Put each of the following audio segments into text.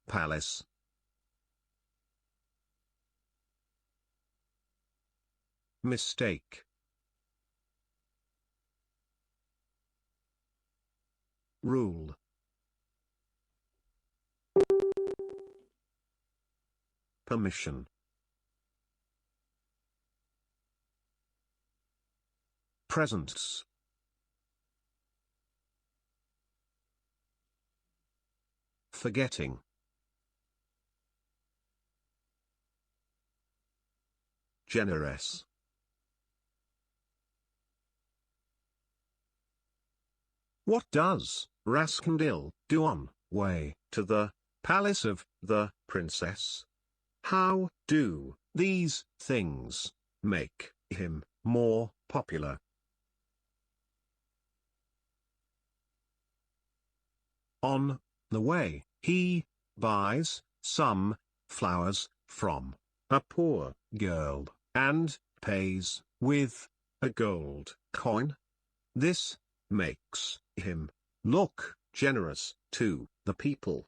palace. Mistake. Rule. Permission. Presence. Forgetting. Generous. What does Rascandil do on way to the palace of the princess? How do these things make him more popular? On the way, he buys some flowers from a poor girl and pays with a gold coin. This makes him look generous to the people.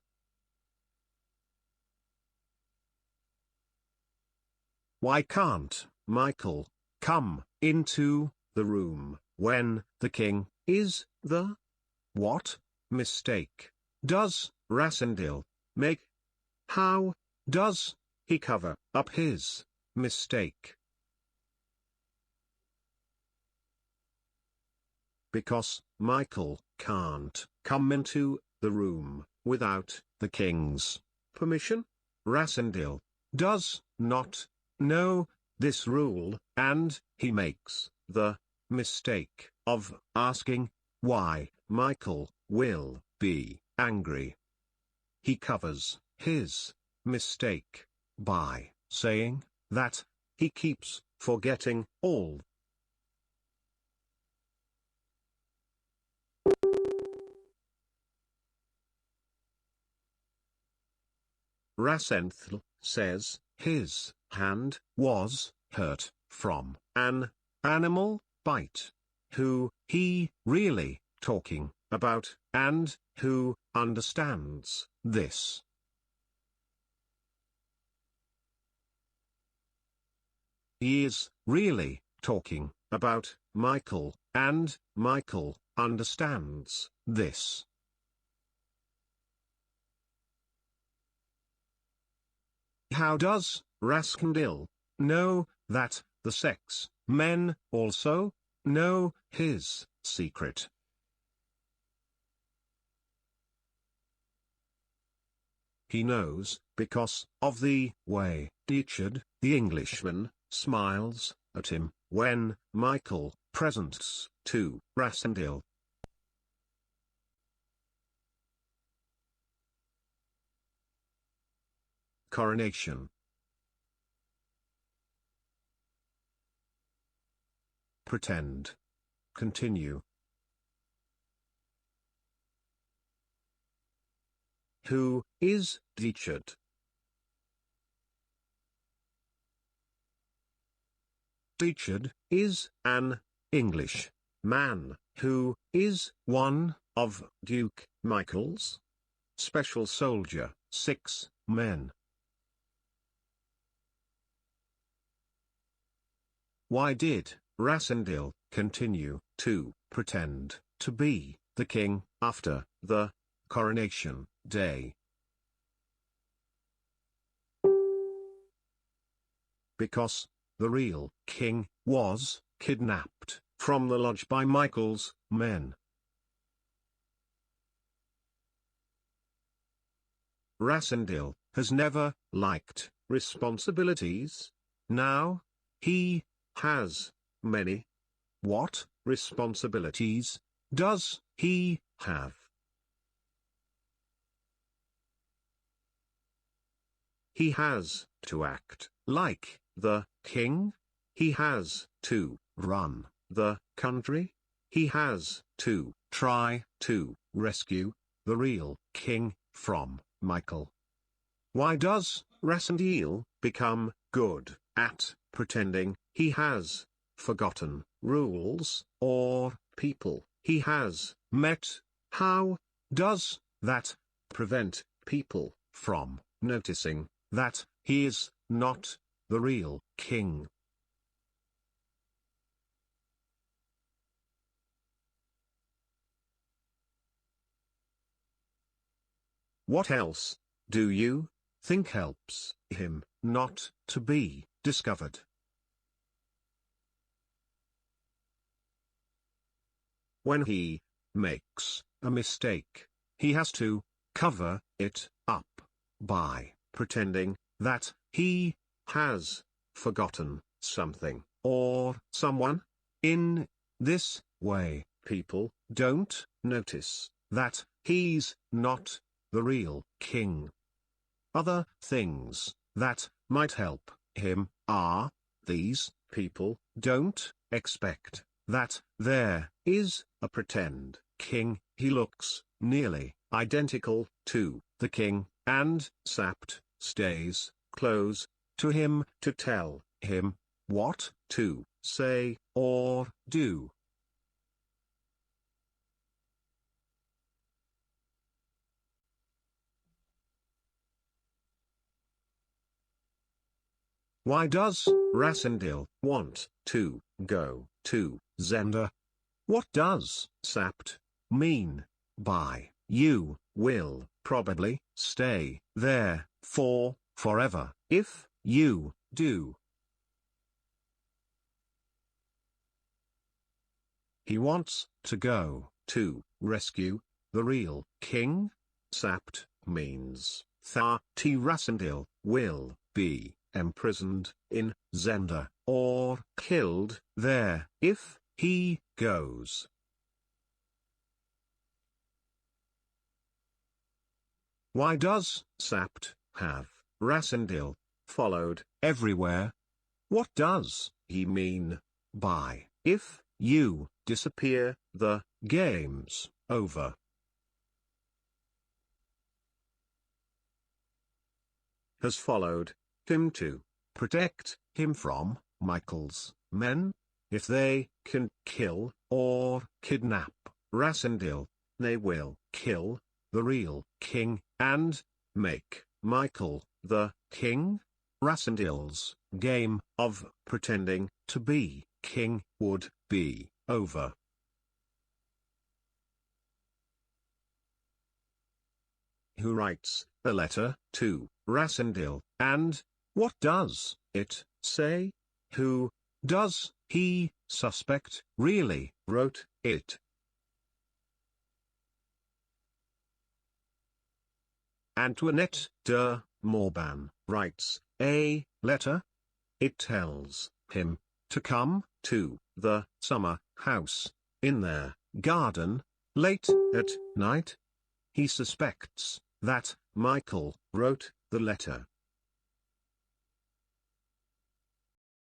Why can't Michael come into the room when the king is the? What mistake does Rascandil make? How does he cover up his mistake? Because Michael can't come into the room without the king's permission. Rascandil does not know this rule, and he makes the mistake of asking why Michael will be angry. He covers his mistake by saying that he keeps forgetting all. Rascandil says his hand was hurt from an animal bite. Who he really talking about, and who understands this? He is really talking about Michael, and Michael understands this. How does Rascandil know that the sex men also know his secret? He knows because of the way Richard, the Englishman, smiles at him when Michael presents to Rascandil. Coronation. Pretend. Continue. Who is Richard? Richard is an English man who is one of Duke Michael's special soldier, 6 men. Why did Rascandil continue to pretend to be the king after the coronation day? Because the real king was kidnapped from the lodge by Michael's men. Rascandil has never liked responsibilities. Now he has many. What responsibilities does he have? He has to act like the king. He has to run the country. He has to try to rescue the real king from Michael. Why does Rascandil become good at pretending he has forgotten rules or people he has met? How does that prevent people from noticing that he is not the real king. What else do you think helps him not to be discovered? When he makes a mistake, he has to cover it up by pretending that he has forgotten something or someone. In this way, people don't notice that he's not the real king. Other things that might help him are: these people don't expect that there is a pretend king. He looks nearly identical to the king, and Sapt stays close to him to tell him what to say or do. Why does Rassendyll want to go to Zenda? What does Sapt mean by "you will probably stay there for forever if you do"? He wants to go to rescue the real king. Sapt means that Rassendyll will be imprisoned in Zenda or killed there if he goes. Why does Sapt have Rassendyll followed everywhere? What does he mean by "if you disappear, the game's over"? Has followed him to protect him from Michael's men. If they can kill or kidnap Rassendyll, they will kill the real king and make Michael the king. Rassendyll's game of pretending to be king would be over. Who writes a letter to Rassendyll, and what does it say? Who does he suspect really wrote it? Antoinette de Morban writes a letter. It tells him to come to the summer house in their garden late at night. He suspects that Michael wrote the letter